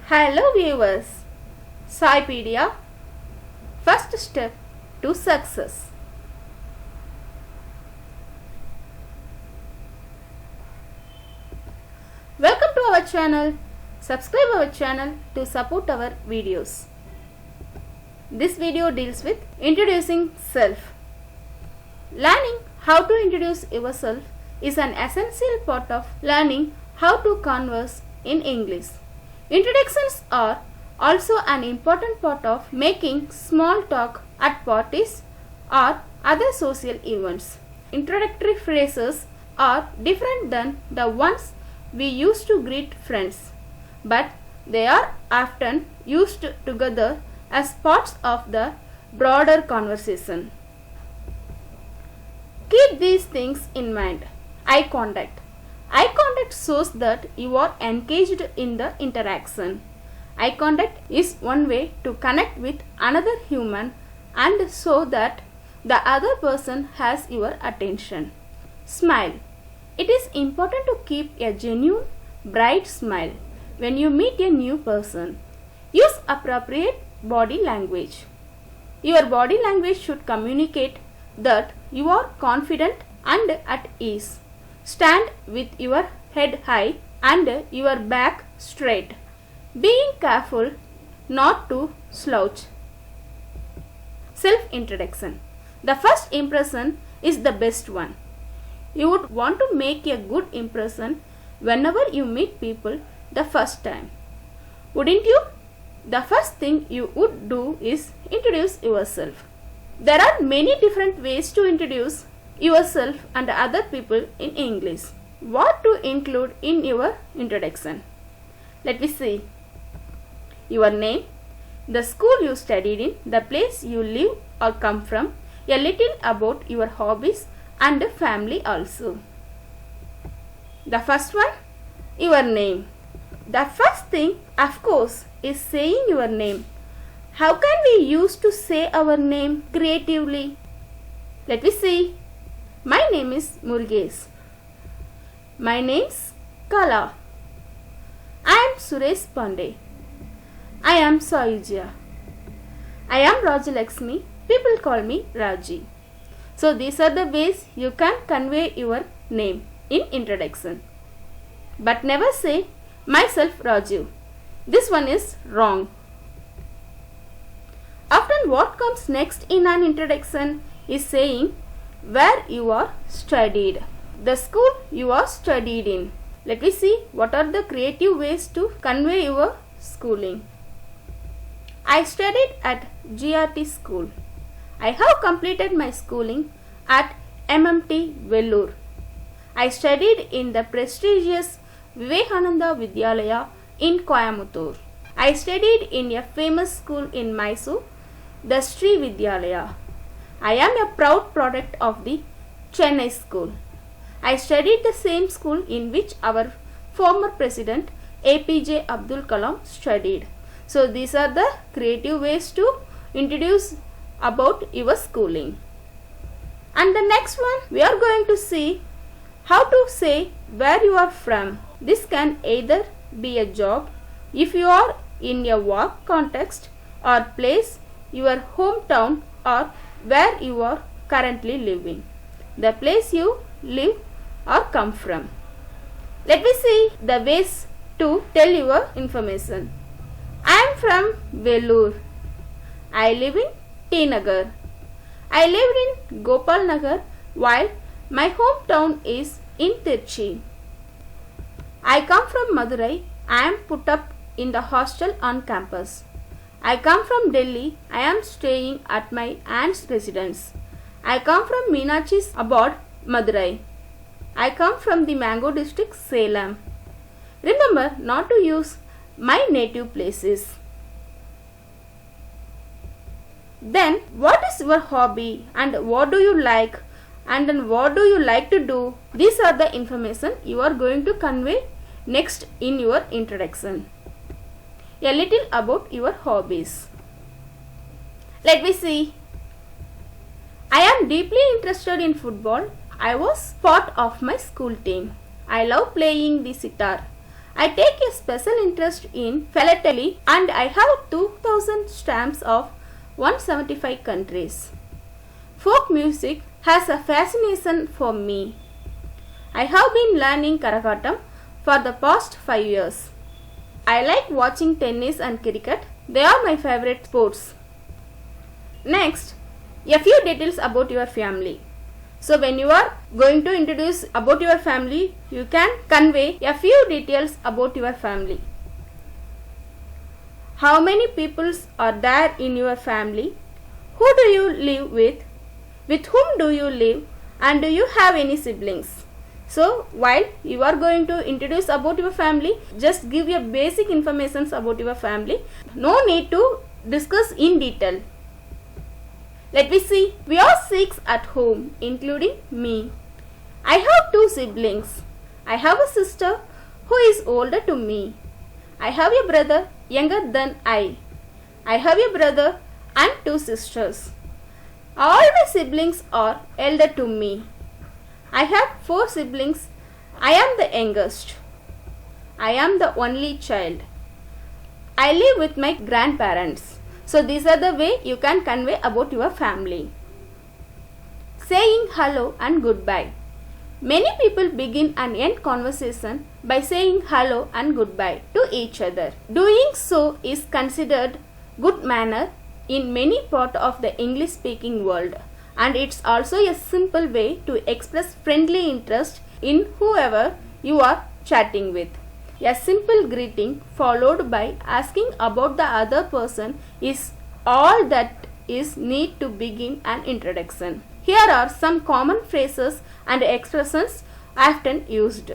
Hello viewers, Saipedia, first step to success. Welcome to our channel. Subscribe our channel to support our videos. This video deals with introducing self. Learning how to introduce yourself is an essential part of learning how to converse in English. Introductions are also an important part of making small talk at parties or other social events. Introductory phrases are different than the ones we use to greet friends, but they are often used together as parts of the broader conversation. Keep these things in mind. Eye contact. Eye contact shows that you are engaged in the interaction. Eye contact is one way to connect with another human and show that the other person has your attention. Smile. It is important to keep a genuine, bright smile when you meet a new person. Use appropriate body language. Your body language should communicate that you are confident and at ease. Stand with your head high and your back straight. Being careful not to slouch. Self-introduction. The first impression is the best one. You would want to make a good impression whenever you meet people the first time. Wouldn't you? The first thing you would do is introduce yourself. There are many different ways to introduce yourself and other people in English. What to include in your introduction? Let me see. Your name, the school you studied in, the place you live or come from, a little about your hobbies and family also. The first one, your name. The first thing, of course, is saying your name. How can we use to say our name creatively? Let me see. My name is Murugesh. My name's Kala. I am Suresh Pandey. I am Saijya. I am Rajalakshmi. People call me Raji. So these are the ways you can convey your name in introduction. But never say myself Raju. This one is wrong. Often what comes next in an introduction is saying where you are studied, the school you are studied in. Let me see what are the creative ways to convey your schooling. I studied at GRT school. I have completed my schooling at MMT Vellore. I studied in the prestigious Vivekananda Vidyalaya in Coimbatore. I studied in a famous school in Mysore, the Sri Vidyalaya. I am a proud product of the Chennai school. I studied the same school in which our former president APJ Abdul Kalam studied. So these are the creative ways to introduce about your schooling. And the next one, we are going to see how to say where you are from. This can either be a job if you are in a work context or place, your hometown, or where you are currently living, the place you live or come from. Let me see the ways to tell your information. I am from Vellore. I live in T Nagar. I lived in Gopal Nagar while my hometown is in Tirchi. I come from Madurai. I am put up in the hostel on campus. I come from Delhi. I am staying at my aunt's residence. I come from Meenakshi's abode, Madurai. I come from the Mango district, Salem. Remember not to use my native places. Then what is your hobby and what do you like and then what do you like to do? These are the information you are going to convey next in your introduction. A little about your hobbies. Let me see. I am deeply interested in football. I was part of my school team. I love playing the sitar. I take a special interest in philately and I have 2000 stamps of 175 countries. Folk music has a fascination for me. I have been learning Karakatam for the past 5 years. I like watching tennis and cricket. They are my favorite sports. Next, a few details about your family. So when you are going to introduce about your family, you can convey a few details about your family. How many people are there in your family? Who do you live with? With whom do you live? And do you have any siblings? So while you are going to introduce about your family, just give your basic information about your family. No need to discuss in detail. Let me see. We are 6 at home, including me. I have 2 siblings. I have a sister who is older to me. I have a brother younger than I. I have a brother and 2 sisters. All my siblings are elder to me. I have 4 siblings. I am the youngest. I am the only child. I live with my grandparents. So these are the way you can convey about your family. Saying hello and goodbye. Many people begin and end conversation by saying hello and goodbye to each other. Doing so is considered good manner in many parts of the English speaking world, and it's also a simple way to express friendly interest in whoever you are chatting with. A simple greeting followed by asking about the other person is all that is need to begin an introduction. Here are some common phrases and expressions often used.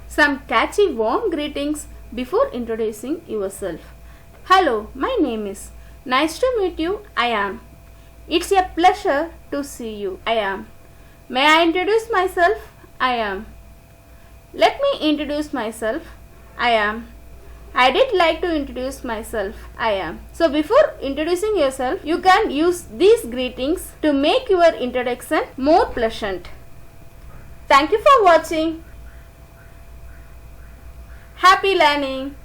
Some catchy warm greetings before introducing yourself. Hello, my name is. Nice to meet you, I am. It's a pleasure to see you, I am. May I introduce myself? I am. Let me introduce myself. I am. I did like to introduce myself. I am. So before introducing yourself, you can use these greetings to make your introduction more pleasant. Thank you for watching. Happy learning.